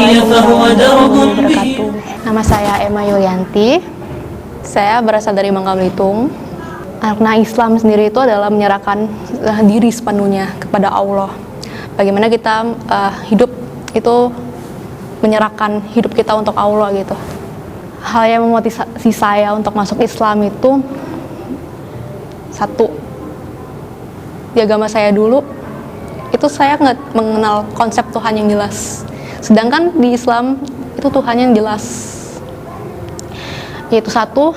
wabarakatuh. Nama saya Emma Yulianti. Saya berasal dari Bangka Belitung. Makna Islam sendiri itu adalah menyerahkan diri sepenuhnya kepada Allah. Bagaimana kita hidup itu menyerahkan hidup kita untuk Allah gitu. Hal yang memotivasi saya untuk masuk Islam itu, satu, di agama saya dulu itu saya nggak mengenal konsep Tuhan yang jelas. Sedangkan di Islam itu Tuhan yang jelas, yaitu satu,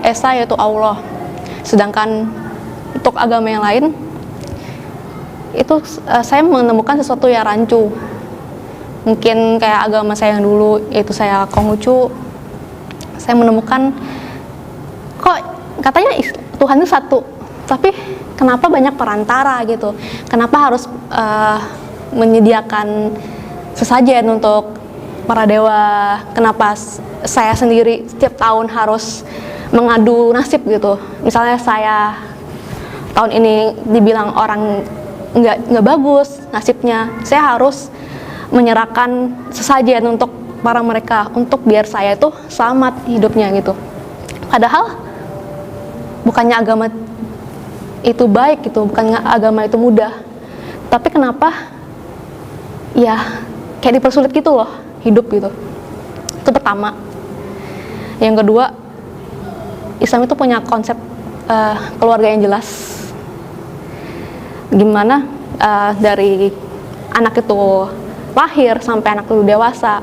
Esa, yaitu Allah. Sedangkan untuk agama yang lain itu saya menemukan sesuatu yang rancu. Mungkin kayak agama saya yang dulu, yaitu saya Konghucu, saya menemukan kok katanya Tuhan itu satu, tapi kenapa banyak perantara gitu? Kenapa harus menyediakan sesajen untuk para dewa? Kenapa saya sendiri setiap tahun harus mengadu nasib gitu? Misalnya saya tahun ini dibilang orang nggak bagus nasibnya, saya harus menyerahkan sesajen untuk para mereka, untuk biar saya itu selamat hidupnya gitu. Padahal bukannya agama itu baik gitu, bukannya agama itu mudah, tapi kenapa ya kayak dipersulit gitu loh hidup gitu. Itu pertama. Yang kedua, Islam itu punya konsep keluarga yang jelas. Gimana dari anak itu lahir sampai anak itu dewasa,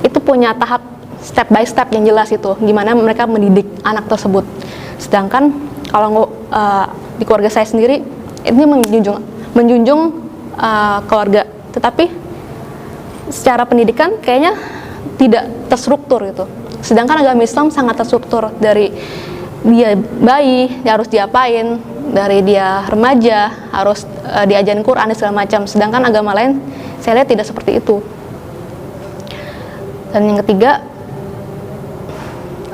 itu punya tahap step by step yang jelas itu, gimana mereka mendidik anak tersebut. Sedangkan kalau di keluarga saya sendiri ini menjunjung keluarga, tetapi secara pendidikan kayaknya tidak terstruktur gitu. Sedangkan agama Islam sangat terstruktur, dari dia bayi dia harus diapain, dari dia remaja harus diajarin Quran dan segala macam. Sedangkan agama lain saya lihat tidak seperti itu. Dan yang ketiga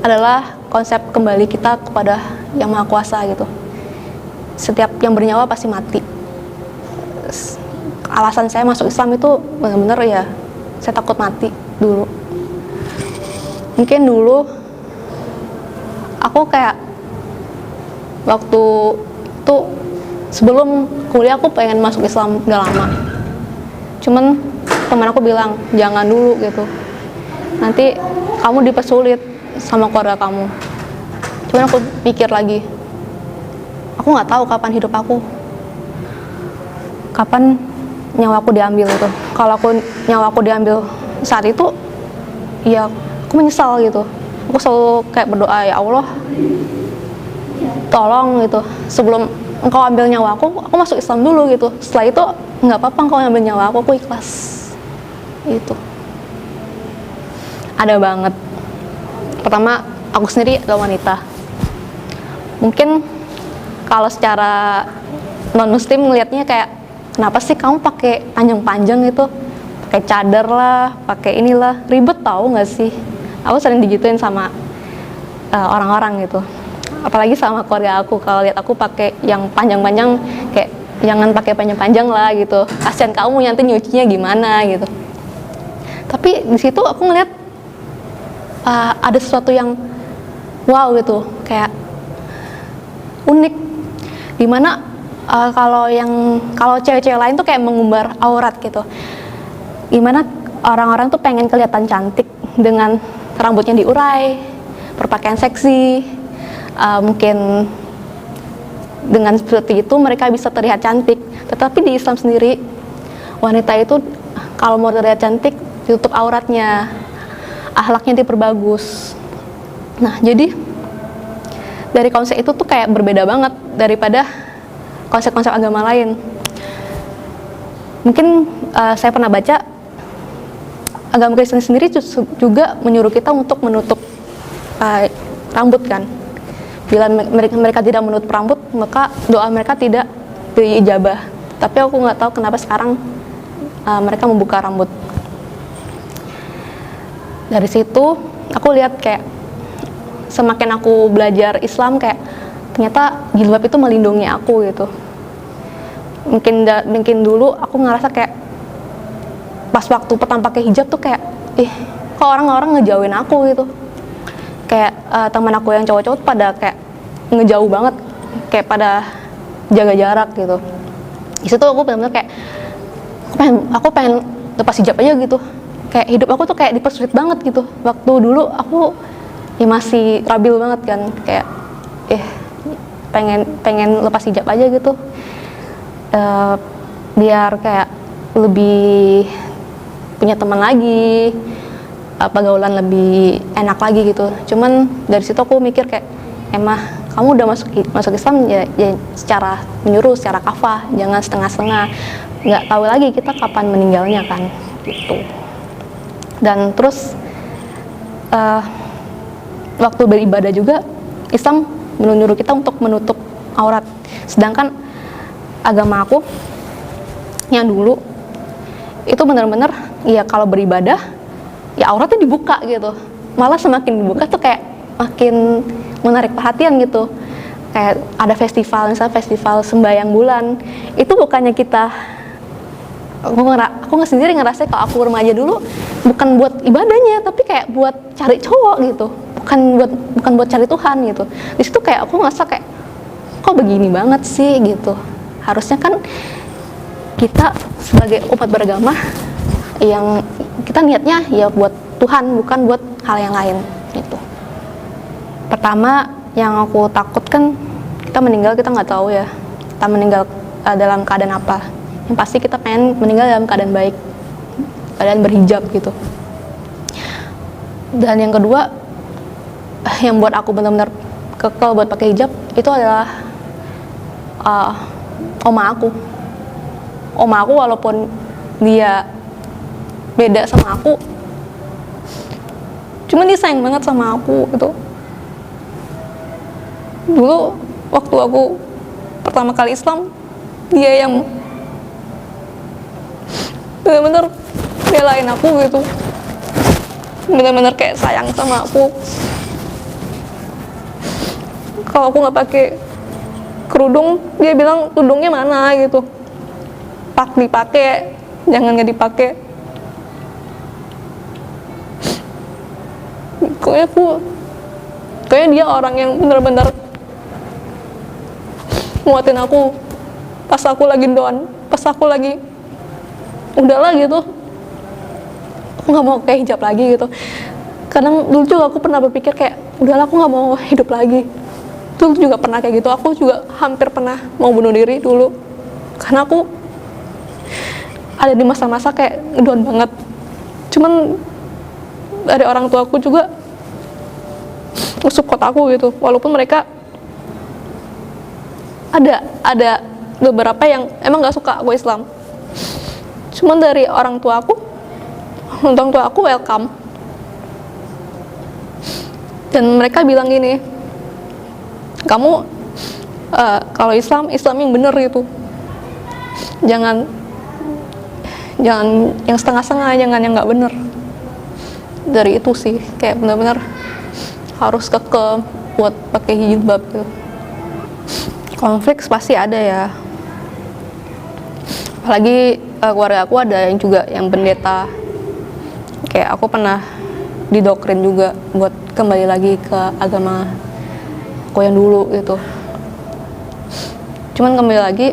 adalah konsep kembali kita kepada Yang Maha Kuasa gitu. Setiap yang bernyawa pasti mati. Alasan saya masuk Islam itu benar-benar ya, saya takut mati dulu. Mungkin dulu aku kayak waktu itu sebelum kuliah aku pengen masuk Islam udah lama. Cuman teman aku bilang jangan dulu gitu, nanti kamu dipersulit sama keluarga kamu. Cuman aku pikir lagi, aku nggak tahu kapan hidup aku, kapan nyawaku diambil itu. Kalau nyawaku diambil saat itu, ya aku menyesal gitu. Aku selalu kayak berdoa, ya Allah, tolong gitu, sebelum engkau ambil nyawa aku masuk Islam dulu gitu. Setelah itu nggak apa-apa engkau ambil nyawa aku ikhlas. Itu ada banget. Pertama, aku sendiri adalah wanita. Mungkin kalau secara non muslim ngelihatnya kayak, kenapa sih kamu pakai panjang-panjang itu, pakai cadar lah, pakai inilah, ribet tahu nggak sih? Aku sering digituin sama orang-orang gitu, apalagi sama keluarga aku. Kalau lihat aku pakai yang panjang-panjang, kayak jangan pakai panjang-panjang lah gitu, kasihan kamu nanti nyucinya gimana gitu. Tapi di situ aku ngeliat ada sesuatu yang wow gitu, kayak unik, dimana kalau cewek-cewek lain tuh kayak mengumbar aurat gitu, gimana orang-orang tuh pengen kelihatan cantik dengan rambutnya diurai, berpakaian seksi, mungkin dengan seperti itu mereka bisa terlihat cantik. Tetapi di Islam sendiri, wanita itu kalau mau terlihat cantik ditutup auratnya, akhlaknya diperbagus. Nah, jadi dari konsep itu tuh kayak berbeda banget daripada konsep-konsep agama lain. Mungkin saya pernah baca, agama Kristen sendiri juga menyuruh kita untuk menutup rambut kan. Bila mereka tidak menutup rambut, maka doa mereka tidak diijabah. Tapi aku nggak tahu kenapa sekarang mereka membuka rambut. Dari situ aku lihat kayak semakin aku belajar Islam, kayak ternyata jilbab itu melindungi aku gitu. Mungkin dulu aku ngerasa kayak pas waktu pertama pakai hijab tuh kayak kok orang-orang ngejauhin aku gitu. Kayak teman aku yang cowok-cowok pada kayak ngejauh banget, kayak pada jaga jarak gitu. Di situ aku benar-benar kayak aku pengen lepas hijab aja gitu. Kayak hidup aku tuh kayak dipersulit banget gitu. Waktu dulu aku masih labil banget kan, kayak pengen lepas hijab aja gitu. Biar kayak lebih punya teman lagi, pergaulan lebih enak lagi gitu. Cuman dari situ aku mikir kayak, emang kamu udah masuk Islam ya secara menyuruh, secara kafah, jangan setengah-setengah. Nggak tahu lagi kita kapan meninggalnya kan, gitu. Dan terus waktu beribadah juga Islam menyuruh kita untuk menutup aurat. Sedangkan agama aku yang dulu itu benar-benar ya kalau beribadah ya auratnya dibuka gitu. Malah semakin dibuka tuh kayak makin menarik perhatian gitu. Kayak ada festival, misalnya festival sembahyang bulan, itu bukannya kita, aku nggak sendiri ngerasa kalau aku remaja dulu bukan buat ibadahnya, tapi kayak buat cari cowok gitu, bukan buat cari Tuhan gitu. Di situ kayak aku ngerasa kayak kok begini banget sih gitu. Harusnya kan kita sebagai umat beragama yang kita niatnya ya buat Tuhan, bukan buat hal yang lain gitu. Pertama yang aku takutkan, kita meninggal kita nggak tahu ya kita meninggal dalam keadaan apa. Yang pasti kita pengen meninggal dalam keadaan baik, keadaan berhijab gitu. Dan yang kedua yang buat aku benar-benar kekal buat pakai hijab itu adalah oma aku walaupun dia beda sama aku, cuman dia sayang banget sama aku gitu. Dulu waktu aku pertama kali Islam, dia yang benar-benar belain aku gitu, benar-benar kayak sayang sama aku. Kalau aku nggak pakai kerudung, dia bilang kerudungnya mana gitu, dipakai, jangan nggak dipakai. Kayaknya dia orang yang benar-benar nguatin aku pas aku lagi down, pas aku lagi udahlah gitu, aku nggak mau kayak hijab lagi gitu. Kadang dulu juga aku pernah berpikir kayak udahlah aku nggak mau hidup lagi. Dulu juga pernah kayak gitu, aku juga hampir pernah mau bunuh diri dulu karena aku ada di masa-masa kayak down banget. Cuman dari orang tua aku juga support aku gitu, walaupun mereka ada beberapa yang emang nggak suka aku Islam. Cuman dari orang tua aku welcome, dan mereka bilang gini, kamu kalau Islam yang bener gitu, jangan yang setengah-setengah, jangan yang nggak bener. Dari itu sih kayak benar-benar harus kekeh buat pakai hijab gitu. Konflik pasti ada ya, apalagi keluarga aku ada yang juga yang pendeta. Kayak aku pernah didoktrin juga buat kembali lagi ke agama aku yang dulu gitu. Cuman kembali lagi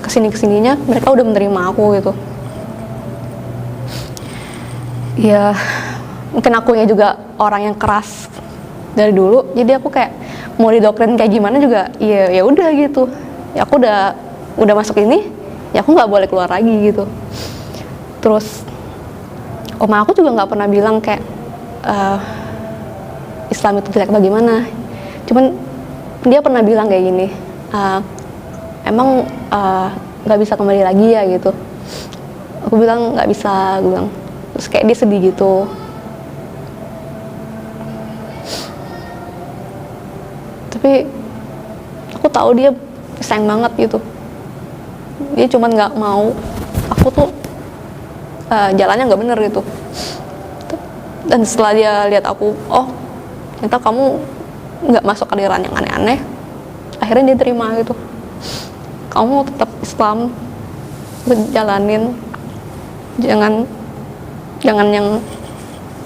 kesininya mereka udah menerima aku gitu. Ya mungkin aku ya juga orang yang keras dari dulu, jadi aku kayak mau didoktrin kayak gimana juga ya udah gitu. Ya aku udah masuk ini, ya aku nggak boleh keluar lagi gitu. Terus oma aku juga nggak pernah bilang kayak Islam itu jelek bagaimana. Cuman dia pernah bilang kayak gini, emang nggak bisa kembali lagi ya gitu. Aku bilang nggak bisa, gue bilang. Terus kayak dia sedih gitu. Tapi aku tahu dia sayang banget gitu. Dia cuman nggak mau aku tuh jalannya nggak bener gitu. Dan setelah dia lihat aku, oh ternyata kamu nggak masuk aliran yang aneh-aneh, akhirnya dia terima gitu. Kamu tetap Islam, jalanin. jangan yang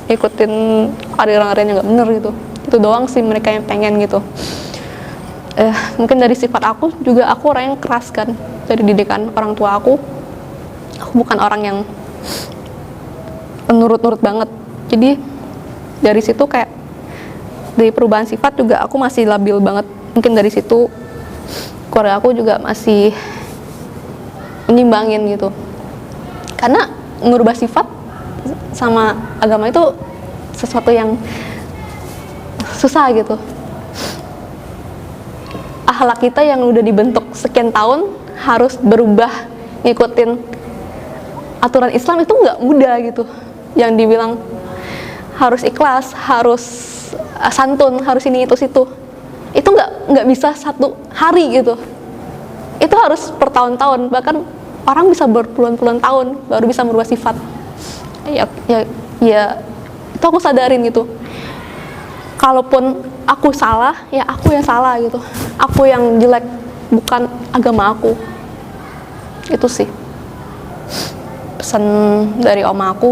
ikutin aliran-aliran yang nggak bener gitu. Itu doang sih mereka yang pengen gitu. Mungkin dari sifat aku juga, aku orang yang keras kan, dari didikan orang tua aku bukan orang yang nurut-nurut banget. Jadi dari situ kayak dari perubahan sifat juga aku masih labil banget. Mungkin dari situ keluarga aku juga masih menyimbangin gitu, karena ngubah sifat sama agama itu sesuatu yang susah gitu. Akhlak kita yang udah dibentuk sekian tahun harus berubah ngikutin aturan Islam itu nggak mudah gitu. Yang dibilang harus ikhlas, harus santun, harus ini itu situ, itu nggak bisa satu hari gitu. Itu harus bertahun-tahun, bahkan orang bisa berpuluhan-puluhan tahun baru bisa merubah sifat. Ya itu aku sadarin gitu. Kalaupun aku salah, ya aku yang salah gitu. Aku yang jelek, bukan agama aku. Itu sih pesan dari oma aku.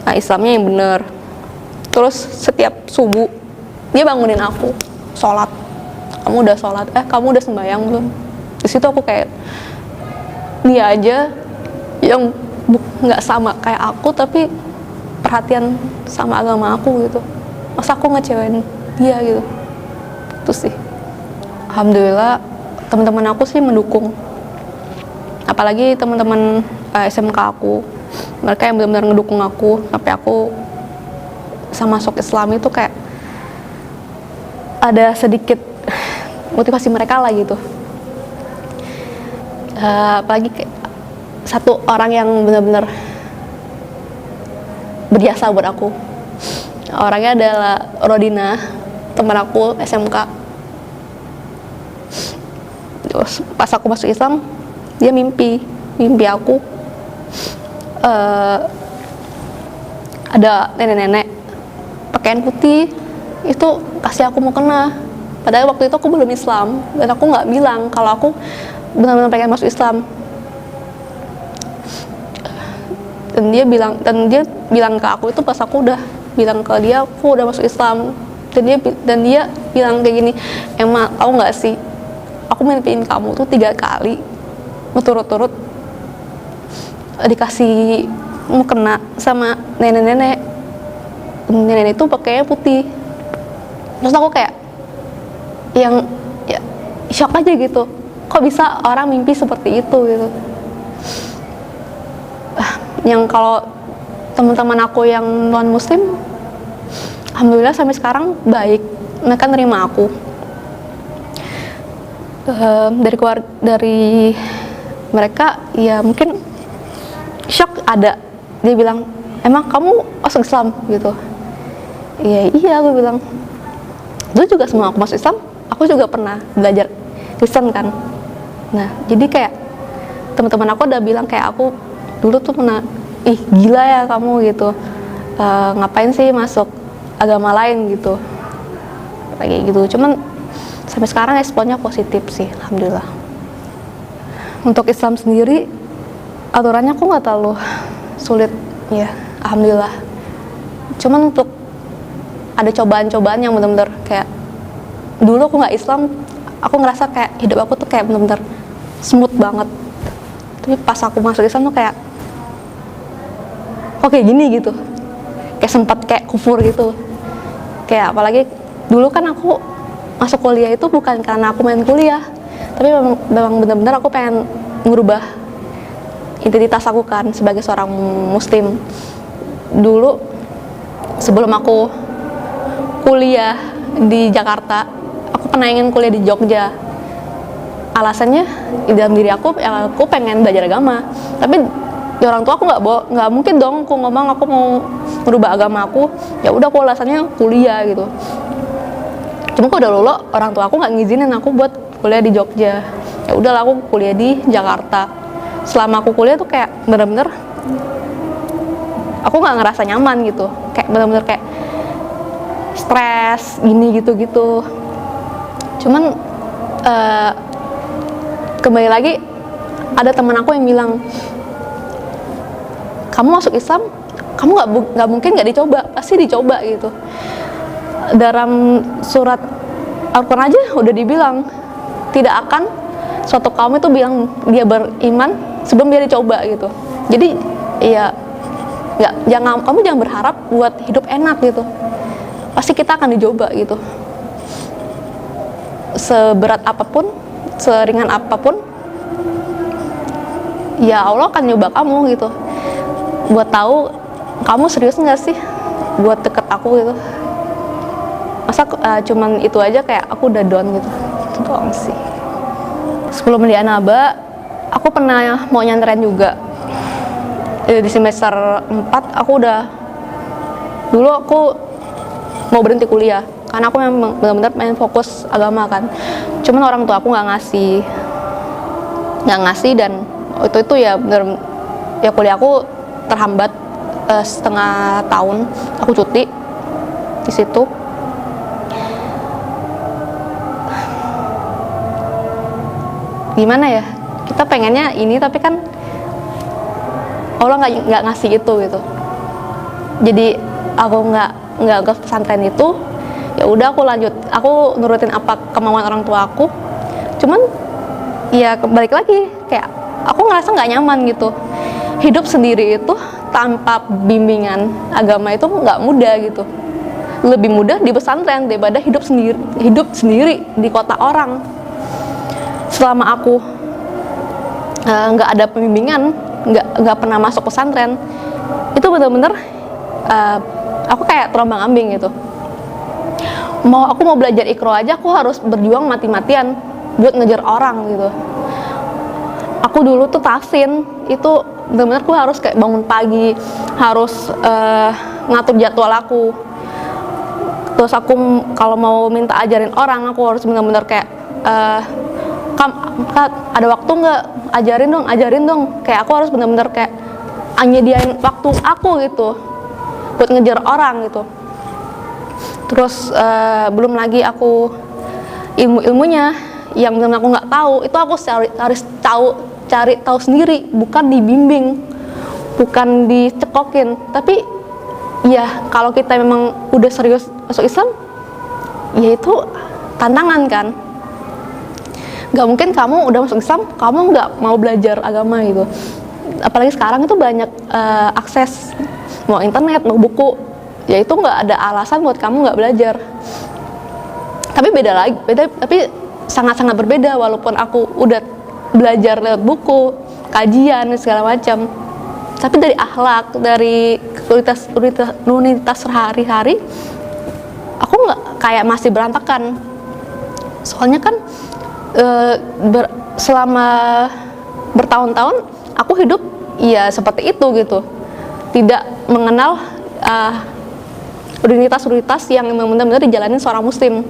Nah, Islamnya yang bener. Terus setiap subuh dia bangunin aku sholat. Kamu udah sholat? Kamu udah sembahyang belum? Di situ aku kayak, dia aja yang nggak sama kayak aku tapi perhatian sama agama aku gitu, masa aku ngecewain dia gitu. Itu sih, alhamdulillah teman-teman aku sih mendukung, apalagi teman-teman SMK aku, mereka yang benar-benar ngedukung aku sampai aku sama masuk Islam. Itu kayak ada sedikit motivasi mereka lah gitu. Apalagi kayak satu orang yang benar-benar berjasa buat aku, orangnya adalah Rodina, teman aku SMK. Terus pas aku masuk Islam, dia mimpi aku ada nenek-nenek pakaian putih, itu pasti aku mau kena. Padahal waktu itu aku belum Islam dan aku nggak bilang kalau aku benar-benar pengen masuk Islam. Dan dia bilang ke aku itu pas aku udah bilang ke dia aku udah masuk Islam. Dan dia bilang kayak gini, "Emma, tahu nggak sih, aku mimpiin kamu tuh 3 kali berturut-turut dikasih mau kena sama nenek-nenek. Nenek itu pakainya putih." Terus aku kayak yang ya shock aja gitu, kok bisa orang mimpi seperti itu gitu. Yang kalau teman-teman aku yang non muslim, alhamdulillah sampai sekarang baik, mereka nerima aku. Dari mereka ya mungkin shock ada, dia bilang, "Emang kamu masuk Islam?" gitu. Iya aku bilang. Dulu juga semua aku masuk Islam, aku juga pernah belajar Kristen kan. Nah jadi kayak teman-teman aku udah bilang kayak aku dulu tuh pernah, "Ih gila ya kamu gitu, ngapain sih masuk agama lain gitu," kayak gitu. Cuman sampai sekarang responnya positif sih, alhamdulillah. Untuk Islam sendiri aturannya aku nggak terlalu sulit ya, alhamdulillah. Cuman untuk ada cobaan-cobaan yang benar-benar kayak dulu aku nggak Islam, aku ngerasa kayak hidup aku tuh kayak benar-benar smooth banget. Tapi pas aku masuk Islam tuh kayak kok kayak gini gitu, kayak sempat kayak kufur gitu. Kayak apalagi dulu kan aku masuk kuliah itu bukan karena aku main kuliah, tapi memang benar-benar aku pengen merubah identitas aku kan sebagai seorang muslim. Dulu sebelum aku kuliah di Jakarta, aku pernah ingin kuliah di Jogja. Alasannya di dalam diri aku pengen belajar agama, tapi ya orang tua aku nggak mungkin dong aku ngomong aku mau merubah agama aku. Ya udah aku alasannya kuliah gitu. Cuma kok udah lulus, orang tua aku nggak ngizinin aku buat kuliah di Jogja. Ya udahlah aku kuliah di Jakarta. Selama aku kuliah tuh kayak bener-bener aku nggak ngerasa nyaman gitu, kayak bener-bener kayak stres gini gitu. Cuman kembali lagi ada teman aku yang bilang, kamu masuk Islam, kamu nggak mungkin nggak dicoba, pasti dicoba gitu. Dalam surat Al-Quran aja udah dibilang, tidak akan suatu kaum itu bilang dia beriman sebelum dia dicoba gitu. Jadi ya kamu jangan berharap buat hidup enak gitu, pasti kita akan dicoba gitu. Seberat apapun, seringan apapun, ya Allah akan nyoba kamu gitu, buat tahu kamu serius nggak sih buat deket aku gitu. Masa cuman itu aja kayak aku udah down gitu. Itu doang sih. Sebelum di Anaba, aku pernah mau nyantren juga. Di semester 4 dulu aku mau berhenti kuliah karena aku memang benar-benar main fokus agama kan. Cuman orang tua aku nggak ngasih dan itu ya bener, ya kuliah aku terhambat setengah tahun, aku cuti di situ. Gimana ya, kita pengennya ini tapi kan Allah nggak ngasih itu gitu. Jadi aku nggak ke pesantren itu, ya udah aku nurutin apa kemauan orang tua aku. Cuman ya balik lagi kayak aku ngerasa nggak nyaman gitu. Hidup sendiri itu tanpa bimbingan agama itu nggak mudah gitu. Lebih mudah di pesantren daripada hidup sendiri di kota orang. Selama aku nggak ada pembimbingan, nggak pernah masuk pesantren, itu bener-bener aku kayak terombang-ambing gitu. Aku mau belajar Iqra aja, aku harus berjuang mati-matian buat ngejar orang gitu. Aku dulu tuh tahsin, itu bener-bener aku harus kayak bangun pagi, harus ngatur jadwal aku. Terus aku kalau mau minta ajarin orang, aku harus bener-bener kayak ada waktu nggak, ajarin dong, kayak aku harus bener-bener kayak nyediain waktu aku gitu buat ngejar orang gitu. Terus belum lagi aku ilmunya yang benar aku nggak tahu, itu aku harus cari tahu sendiri, bukan dibimbing, bukan dicekokin. Tapi ya kalau kita memang udah serius masuk Islam, ya itu tantangan kan. Gak mungkin kamu udah masuk Islam, kamu nggak mau belajar agama gitu. Apalagi sekarang itu banyak akses, mau internet, mau buku, ya itu nggak ada alasan buat kamu nggak belajar. Tapi sangat-sangat berbeda. Walaupun aku udah belajar lewat buku, kajian segala macam, tapi dari akhlak, dari rutinitas sehari-hari, aku nggak kayak masih berantakan. Soalnya kan selama bertahun-tahun aku hidup ya seperti itu gitu, tidak mengenal rutinitas yang benar-benar dijalanin seorang muslim.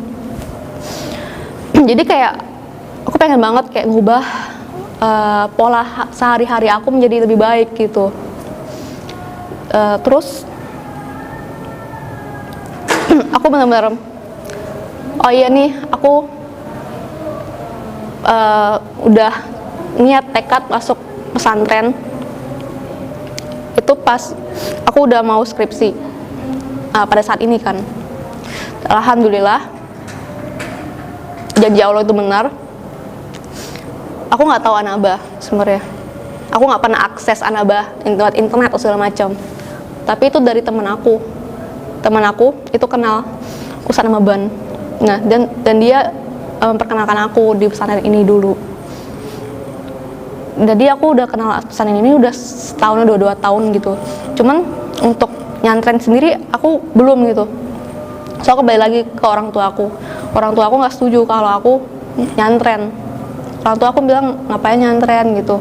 Jadi kayak aku pengen banget kayak ngubah pola sehari-hari aku menjadi lebih baik gitu. Terus aku benar-benar, oh iya nih, aku udah niat tekad masuk pesantren itu pas aku udah mau skripsi pada saat ini kan. Alhamdulillah janji Allah itu benar. Aku nggak tahu Anaba sebenarnya, aku nggak pernah akses Anaba, internet atau segala macam. Tapi itu dari teman aku itu kenal Ustaz Maban. Nah dan dia memperkenalkan aku di pesantren ini dulu. Jadi aku udah kenal pesantren ini udah setahun atau 2 tahun gitu. Cuman untuk nyantren sendiri aku belum gitu. So aku balik lagi ke orang tua aku. Orang tua aku nggak setuju kalau aku nyantren. Orang tua aku bilang ngapain nyantren gitu.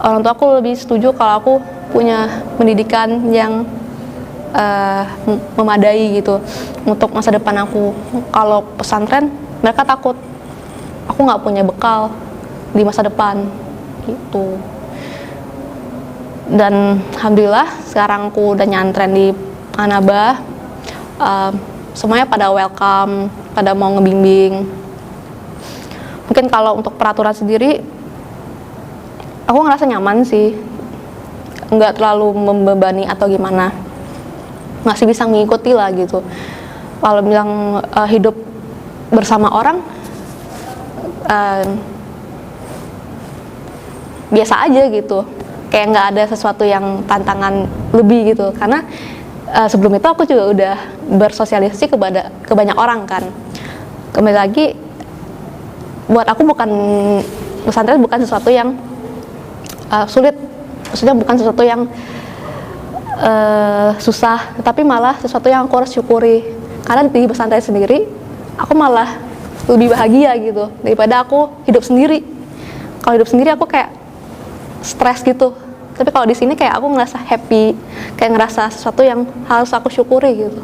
Orang tua aku lebih setuju kalau aku punya pendidikan yang memadai gitu untuk masa depan aku. Kalau pesantren mereka takut aku nggak punya bekal di masa depan gitu. Dan alhamdulillah sekarang aku udah nyantren di Anaba, semuanya pada welcome, pada mau ngebimbing. Mungkin kalau untuk peraturan sendiri aku ngerasa nyaman sih, nggak terlalu membebani atau gimana, masih bisa mengikuti lah gitu. Kalau bilang hidup bersama orang biasa aja gitu, kayak nggak ada sesuatu yang tantangan lebih gitu, karena sebelum itu aku juga udah bersosialisasi ke banyak orang kan. Kembali lagi, buat aku pesantren bukan sesuatu yang sulit, maksudnya bukan sesuatu yang susah, tapi malah sesuatu yang aku harus syukuri. Karena di pesantren sendiri aku malah lebih bahagia gitu daripada aku hidup sendiri. Kalau hidup sendiri aku kayak stres gitu, tapi kalau di sini kayak aku ngerasa happy, kayak ngerasa sesuatu yang harus aku syukuri gitu.